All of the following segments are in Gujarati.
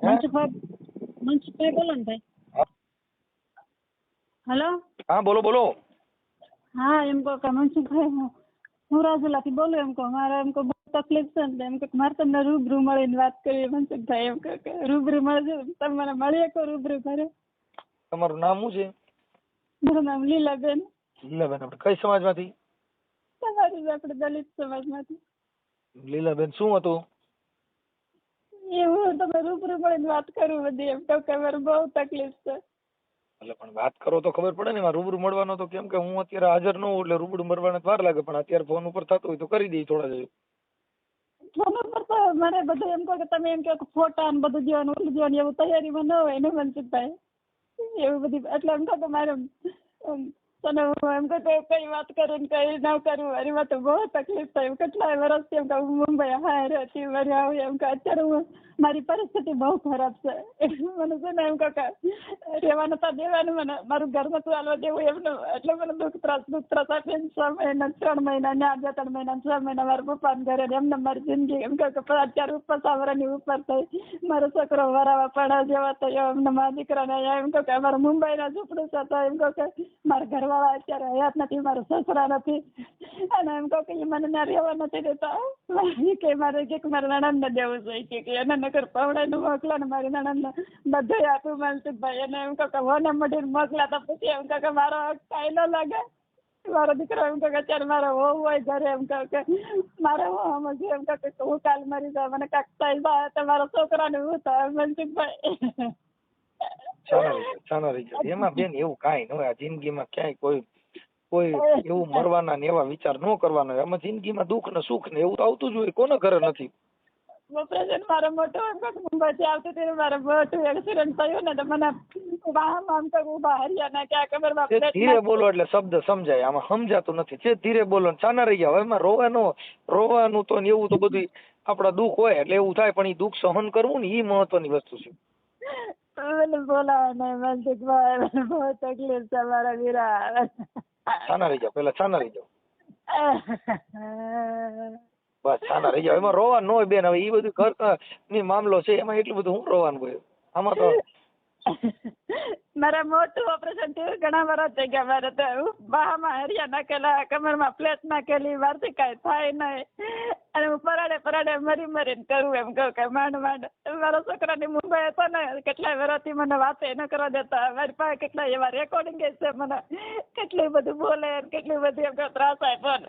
હે? મનસુખભાઈ બોલો ને ભાઈ. હેલો. હા બોલો બોલો. હા એમ કહો કે મનસુખભાઈ હું રાજુલાથી બોલું. એમ કહો મારે એમ કહો બહુ તકલીફ છે ને એમ કે મારે તમને રૂબરૂ મળીને વાત કરીએ. મનસુખભાઈ એમ કહો કે રૂબરૂ મળજો. તમે મને મળી શકો રૂબરૂ ઘરે? તમારું નામ શું છે? મારું નામ લીલાબેન. લીલાબેન, આપણે કઈ સમાજમાંથી? તમારી જ આપણે દલિત સમાજમાંથી. લીલાબેન શું હતું? એ હું તમે રૂબરૂ મળીને વાત કરું બધી. એમ કહો કે મારે બહુ તકલીફ છે. એટલે પણ વાત કરો તો ખબર પડે ને. એમાં રૂબરૂ મળવાનો તો કેમ કે હું અત્યારે હાજર ન હોઉં એટલે રૂબરૂ મળવાને વાર લાગે. પણ અત્યારે ફોન ઉપર થતું હોય તો કરી દઈએ થોડા દિવસ. ફોન ઉપર તો મને બધું એમ કહો કે તમે એમ કહો કે ફોટા ને બધું જોવાનું ઓલું જોવાનું એવું તૈયારીમાં ન હોય ને મનસુખભાઈ. એવું બધી એટલે એમ કહો કે મારે તને હું એમ કહો કે કઈ વાત કરું ને કઈ ન કરું. મારી વાત તો બહુ તકલીફ થાય. કેટલાય વર્ષથી એમ કહું હું મુંબઈ હાર હતી મારી આવું એમ કે અત્યારે હું મારી પરિસ્થિતિ બહુ ખરાબ છે. મને છે ને એમ કહો કે રહેવાનું તો દેવાનું મને મારું ઘરમાં ચાલવા દેવું એમનું. એટલે મને દુઃખ ત્રાસ આપીને 6 મહિના 3 મહિના ને 2-3 મહિના 6 મહિના મારા પપ્પાને ઘરે એમને મારી જિંદગી એમ કહો કે 4-5 વર્ષની ઉપર થઈ. મારો છોકરો વરાવા પડા જેવા થયો. એમને મારા દીકરાને એમ કહો કે અમારે મુંબઈના ઝૂંપડું છે તો એમ કહો કે મારા ઘરવાળા અત્યારે હયાત નથી. મારા સસરા નથી. અને એમ કહો કે એ મને ત્યાં રહેવા નથી દેતા. કે મારે મારા નણંદને દેવું જોઈએ કે એને નગર પવડાનું મોકલા ને મારી નણંદને બધું આપ્યું મનસુખભાઈ. એને એમ કહો કે વને મઢીને મોકલા તો પછી એમ કહો કે મારો કાંઈ ન લાગે. મારો દીકરો એમ કહો કે અત્યારે મારો હોવું હોય ઘરે. એમ કહો કે મારે હું સમજ એમ કહો કે હું કાલ મરી જાય મને કાંક થઈ જાય તો મારા છોકરાને હું થાય મનસુખભાઈ. છાના રહી જાય. એમાં બેન એવું કાંઈ ન હોય. આ જિંદગીમાં ક્યાંય કોઈ એવું મરવાના ને એવા વિચાર ન કરવાનો હોય. આમાં જિંદગીમાં દુઃખ ને સુખ ને એવું તો આવતું જ હોય. કોના ઘરે નથી? ઓપરેશન મારે મોટું એમ કહો મુંબઈથી આવતી હતી મારે મોટું એક્સિડન્ટ થયું ને તો મને વાહમાં આમ તો ઉભા હરિયાના ક્યાં ખબર. ધીરે બોલો એટલે શબ્દ સમજાય. આમાં સમજાતું નથી. જે ધીરે બોલો છાના રહી જાવ. એમાં રોવાનું તો ને એવું તો બધું આપડા દુઃખ હોય એટલે એવું થાય. પણ એ દુઃખ સહન કરવું ને એ મહત્વની વસ્તુ છે. બોલાવે નહીં મનસુખભાઈ બહુ તકલીફ છે મારા વીરા. છાના રહી જાવ. પેલા છાના રહી જાવ. બસ છાના રહી જાવ. એમાં રોવાનું હોય બેન. હવે એ બધું ઘર ની મામલો છે. એમાં એટલું બધું હું રોવાનું હોય. આમાં તો મારે મોટું ઓપરેશન થયું. ઘણા વર્ષ થઈ ગયા. મારે તો બાહામાં હરિયા નાખેલા, કમરમાં પ્લેટ નાખેલી. મારથી કાંઈ થાય નહીં. અને હું પરાડે મરીને કરું. એમ કહું કે માંડ મારા છોકરાની મુંબઈ હતો ને કેટલાય વર્ષથી મને વાતે ન કરવા દેતા. મારી પાસે કેટલાય એવા રેકોર્ડિંગ છે. મને કેટલું બધું બોલે કેટલું બધું એમ કહો ત્રાસ આય. પણ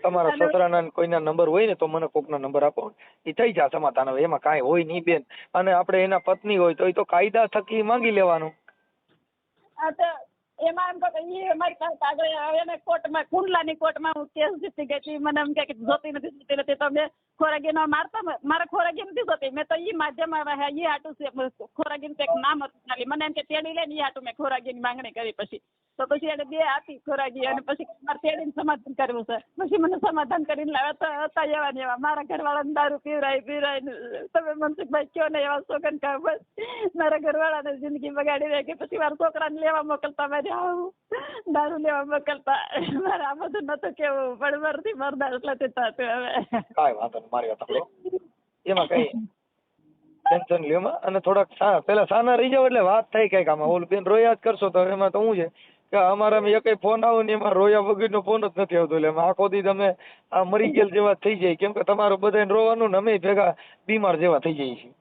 તમારા સસરાના કોઈના નંબર હોય ને તો મને કોકના નંબર આપો. એ થઈ જાય સમાધાન. હવે એમાં કાંઈ હોય નહીં બેન. અને આપણે એના પત્ની હોય તો એ તો કાયદા થકી માંગી લેવાનું. હા તો એમાં એમ કહો કે એ મારી પાસે આગળ એને કોર્ટમાં કુંડલાની કોર્ટમાં હું કેસ જીતી ગઈ હતી. મને એમ કે જોતી નથી તો મેં ખોરાગીનો મારે ખોરાગી નથી જોતી. મેં તો એ માધ્યમમાં એ હાટું છે ખોરાગીનું એક નામ હતું ખાલી. મને એમ કે તેડી લે ને એ હાટું મેં ખોરાગીની માંગણી કરી. પછી એને 2 આપી ખોરાગી. અને પછી મારે તેડીને સમાધાન કરવું છે. પછી મને સમાધાન કરીને લાવ્યા તો હતા એવા ને એવા. મારા ઘરવાળાને દારૂ પીવરાય તમે મનસુખભાઈ કયો ને એવા છોકરાને કહો. બસ મારા ઘરવાળાને જિંદગી બગાડી રહી કે પછી મારા છોકરાને લેવા મોકલતા મારે આવું દારૂ લેવા મોકલતા. મારે આ બધું નતું કેવું પણ મારથી મરદાર એટલે થતું. હવે કાંઈ વાંધો નહીં. મારી વાત સાંભળો. એમાં કઈ ટેન્શન લ્યો. અને થોડાક પેલા સાના રહી જાવ એટલે વાત થઈ કઈક. આમાં ઓલું બેન રોયા જ કરશો તો એમાં તો શું છે કે અમારા એકઈ ફોન આવે ને એમાં રોયા વગરનો ફોન જ નથી આવતો. એટલે એમાં આખો દી તમે આ મરી ગયેલ જેવા થઈ જાય. કેમ કે તમારું બધાને રોવાનું ને અમે ભેગા બીમાર જેવા થઈ જઈએ છીએ.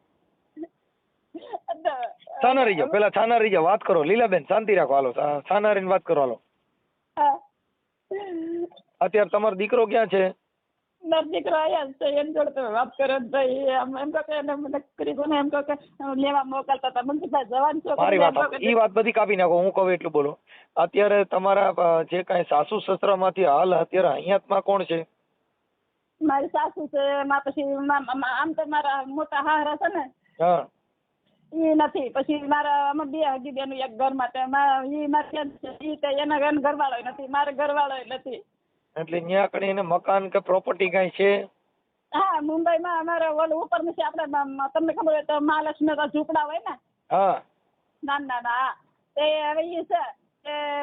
છાના રહી જાવ. પેલા છાના રહી જાવ. વાત કરો લીલાબેન. શાંતિ રાખો. હાલો છાના રહીને વાત કરો. હાલો અત્યારે તમારો દીકરો ક્યાં છે? મારો દીકરો આયા છે. એમ જોડે વાત કરે ભાઈ. એમ કહો કે એને મને કરીને એમ કહો કે લેવા મોકલતા હતા. મનસુખભાઈ જવાન છો. મારી વાત એ વાત બધી કાપી નાખો. હું કહું એટલું બોલો. અત્યારે તમારા જે કાંઈ સાસુ સસરા માંથી હાલ અત્યારે અહીંયા કોણ છે? મારી સાસુ છે. પછી આમ તો મારા મોટા હારા છે ને હા એ નથી. પછી મારા અમે 2 હગી બેનું એક ઘરમાં છે. એ મારી એના ઘરવાળો નથી. મારે ઘરવાળો નથી. એટલે ત્યાં કને એને મકાન કે પ્રોપર્ટી કઈ છે? હા મુંબઈમાં અમારે ઓલું ઉપર છે. આપણે તમને ખબર હોય તો મહાલક્ષ્મી ઝૂંપડા હોય ને. હા નાના હા તે હવે એ છે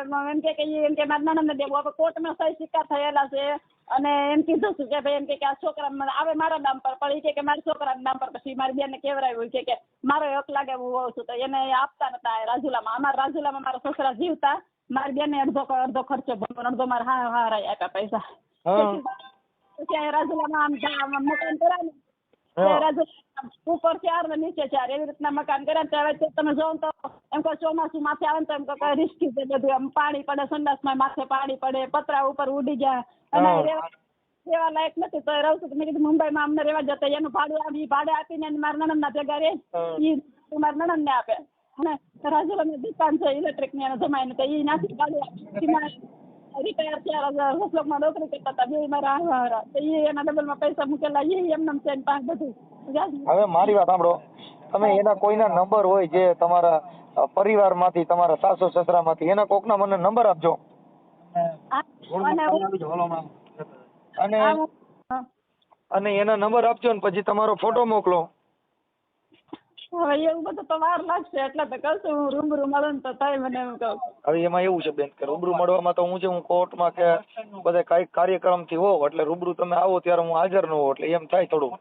એમ કે મારા નણંદને દેવું. હવે કોર્ટમાં સહી સિક્કા થયેલા છે. અને એમ કીધું છું કે ભાઈ એમ કે આ છોકરા મને આવે મારા નામ પર પણ એ કે મારા છોકરાના નામ પર પછી મારી બેનને કેવરાવ્યું કે મારો હક લાગે હું હોઉં છું તો એને આપતા નતા રાજુલામાં. અમારા રાજુલામાં મારા સસરા જીવતા, મારી બેનને અડધો ખર્ચો ભરવાનો, અડધો મારા હારા આપ્યા પૈસા. પછી અહીંયા રાજુલામાં આમ મકાન કરાવ્યું, રાજુલા ઉપર 4 ને નીચે 4 એવી રીતના મકાન કર્યા. હવે તમે જોવો તો એમ કહો ચોમાસું માથે આવે તો એમ કહો રિસ્કી છે બધું, આમ પાણી પડે, સંડાસમાં માથે પાણી પડે, પતરા ઉપર ઉડી ગયા અને રેવા લાયક નથી તો રહું છું. મેં કીધું મુંબઈમાં અમને રેવા જતા, એનું ભાડે આપીને મારા નણંદના ભેગા રહે, એ મારા નણંદને આપે. અને રાજુલાની દુકાન છે ઇલેક્ટ્રિકની, એને જમાઈને તો એ નાખી ભાડે રિટાયર થયા, હોસ્પિટલમાં નોકરી કરતા હતા, બે મારા હારા તો એ એના ડબલમાં પૈસા મૂકેલા, એ એમને છે પાંચ બધું. હવે મારી વાત સાંભળો, તમે એના કોઈના નંબર હોય જે તમારા પરિવારમાંથી, તમારા સાસુ સસરામાંથી, એના કોકના મને નંબર આપજો. અને એના નંબર આપજો ને પછી તમારો ફોટો મોકલો. હવે એવું બધું તો વાર લાગશે એટલે તો કહું છું, હું રૂબરૂ મળું ને તો થાય મને એમ કહું. હવે એમાં એવું છે બેન કે રૂબરૂ મળવામાં તો હું છે, હું કોર્ટમાં કે બધા કઈ કાર્યક્રમથી હોઉં એટલે રૂબરૂ તમે આવો ત્યારે હું હાજર ન હોઉં એટલે એમ થાય થોડું.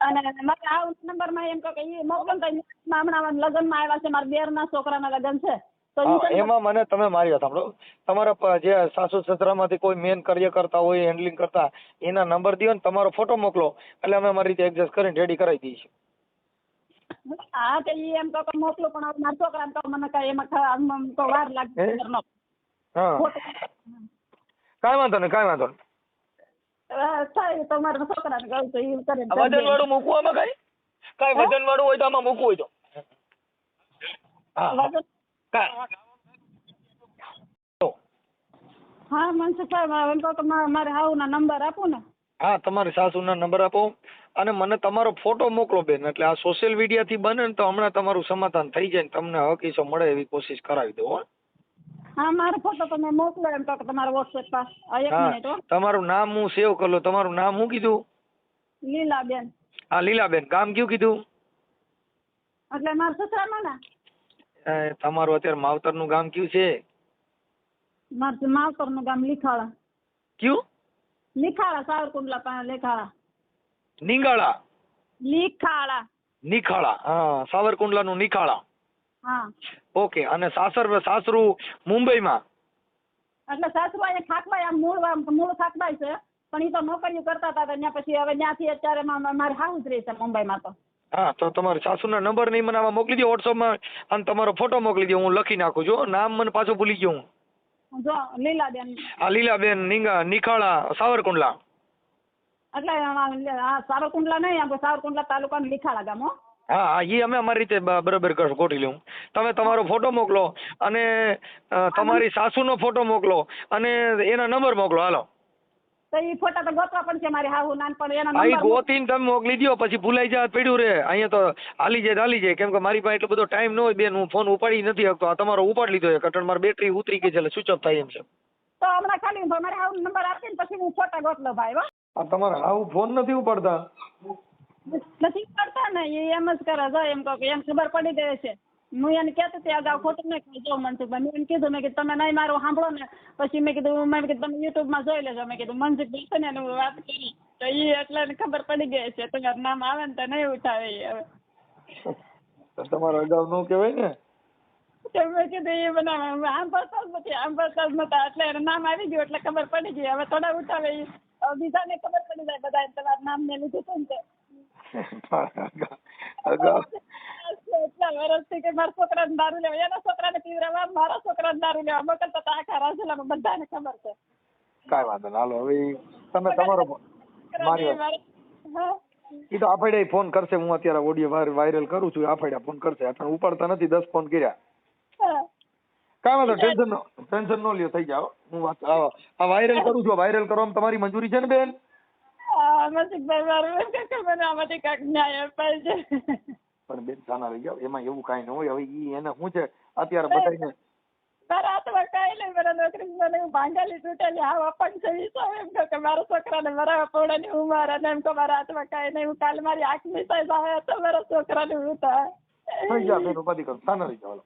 અને મારે આ નંબરમાં એમ કહો કે એ મોકલો ને હમણાં લગ્નમાં આવ્યા છે, મારા દેરના છોકરાના લગ્ન છે તો એમાં મને તમે મારી વાત સાંભળો, તમારા જે સાસુ સસરામાંથી કોઈ મેન કાર્ય કરતા હોય, હેન્ડલિંગ કરતા, એના નંબર દો ને તમારો ફોટો મોકલો એટલે અમે અમારી રીતે એડજસ્ટ કરીને રેડી કરાવી દઈએ છીએ. હા તો એ એમ કહો મોકલો પણ મારા છોકરાને કહો મને કઈ એમાં વાર લાગે. હા કાંઈ વાંધો નહીં, કાંઈ વાંધો નહીં. થાય તો મારા છોકરાને કહું તો એ કરે. વજન વાળું મૂકવું આમાં કાંઈ વજન વાળું હોય તો આમાં મૂકવું હોય તો. હા મનસુખભાઈ એમ કહો કે મારે હાઉના નંબર આપો ને. હા તમારી સાસુના નંબર આપો અને મને તમારો ફોટો મોકલો બેન, એટલે આ સોશિયલ મીડિયા થી બને ને તો હમણાં તમારું સમાધાન થઈ જાય ને તમને હકીસો મળે એવી કોશિશ કરાવી દો. હા મારો ફોટો તમે મોકલો એમ કહો કે તમારા વોટ્સએપ પર. એક મિનિટ હો. તમારું નામ હું સેવ કરી લઉં. તમારું નામ શું કીધું? લીલાબેન. હા લીલાબેન. ગામ કયું કીધું? એટલે મારા સસરામાં ને. તમારું અત્યારે માવતરનું ગામ કયું છે? મારું માવતરનું ગામ લીખાળા. કયું? લીખાળા, સાવરકુંડલા પાસે લીખાળા. નિંગાળા? લીખાળા. નિખાળા. હા સાવરકુંડલાનું નિખાળા. હા. ઓકે. અને સાસરું મુંબઈમાં? એટલે સાસુ અહીંયા ખાકબાઈ, આમ મૂળ ખાકબાઈ છે પણ એ તો નોકરીઓ કરતા હતા ત્યાં પછી હવે ત્યાંથી અત્યારે મારે હાઉસ રહે છે મુંબઈમાં. તો હા તો તમારા સાસુના નંબર નહીં મને આમાં મોકલી દો વોટ્સઅપમાં અને તમારો ફોટો મોકલી દો, હું લખી નાખું છું. નામ મને પાછું ભૂલી ગયો હું. જો લીલાબેન. હા લીલાબેન નિખાળા સાવરકુંડલા. એટલે સાવરકુંડલા નહીં, આપણે સાવરકુંડલા તાલુકાનું લીખાળા ગામ. હા હા એ અમે અમારી રીતે બરાબર ગોઠવી લઉં. તમે તમારો ફોટો મોકલો અને તમારી સાસુનો ફોટો મોકલો અને એના નંબર મોકલો. હાલો તો એ ફોટા તો ગોતવા પડશે મારી હાહુ નાનપણ એના નંબર નંબર ગોતીને તમે મોકલી દો, પછી ભૂલાઈ જાય પડ્યું રે અહીંયા તો હાલી જાય કેમ કે મારી પાસે એટલો બધો ટાઈમ ન હોય બેન, હું ફોન ઉપાડી નથી શકતો. આ તમારો ઉપાડી લીધો છે કટણ મારી બેટરી ઉતરી ગઈ છે એટલે સ્વિચ ઓફ થાય એમ છે. તો હમણાં ખાલી મારે હાહુ નંબર આપીને પછી હું ફોટા ગોતલો ભાઈ. આ તમારા હાહુ ફોન નથી ઉપાડતા? નથી કરતા ને એ એમ જ કરે છે. એમ કહો કે એમ ખબર પડી ગઈ છે. હું એને કહેતી હતી અગાઉ ખોટું નહીં કહેજો મનસુખભાઈ. મેં એને કીધું મેં કીધું તમે નહીં મારું સાંભળો ને પછી મેં કીધું તમે યુટ્યુબમાં જોઈ લેજો. મેં કીધું મનસુખભાઈ છે ને એનું વાત કરી તો એ એટલે ખબર પડી ગઈ છે. તમારું નામ આવે ને તો નહીં ઉઠાવે હવે. તમારે અગાઉ ન કહેવાય ને. મેં કીધું એ બનાવે આમ ભરતા જ નથી, આમ ભરતા જ નતા એટલે એનું નામ આવી ગયું એટલે ખબર પડી ગઈ. હવે થોડા ઉઠાવે બીજાને ખબર પડી જાય બધા તમારું નામ ને લીધું હતું ને. એટલા વર્ષથી કે મારા છોકરાને દારૂ લેવા, એના છોકરાને પીવડાવવા, મારા છોકરાને દારૂ લેવા મોકલતા હતા આખા રાજુલામાં બધાને ખબર છે. કાંઈ વાંધો ના. હાલો હવે તમે તમારો મારી વાત એ તો આફાડે ફોન કરશે. હું અત્યારે ઓડિયો વાયરલ કરું છું, આફાડે ફોન કરશે. આપણે ઉપાડતા નથી, 10 ફોન કર્યા. કાંઈ વાંધો ટેન્શન નો લ્યો, થઈ જાવ. હું આ વાયરલ કરું છું. વાયરલ કરવામાં તમારી મંજૂરી છે ને બેન? મનસુખભાઈ મારું મને આમાંથી કાંઈક ન્યાય અપાય છે. પણ બેન સાના રહી જાવ, એમાં એવું કાંઈ ન હોય. હવે ઈ એને શું છે અત્યારે બધાને મારા હાથમાં કાંઈ નહીં, મારા નોકરી મને ભાંગેલી તૂટેલી હાવ અપંગ છે. એમ કહો કે મારા છોકરાને મારા પોળાની ઉંમર અને એમ કહો મારા હાથમાં કાંઈ નહીં. હું કાલે મારી આંખ મિસાઈ જાય તો મારા છોકરાને હું થાય. થઈ જાય બેન ઉપાધિ કરો, સાના રહી જાવ.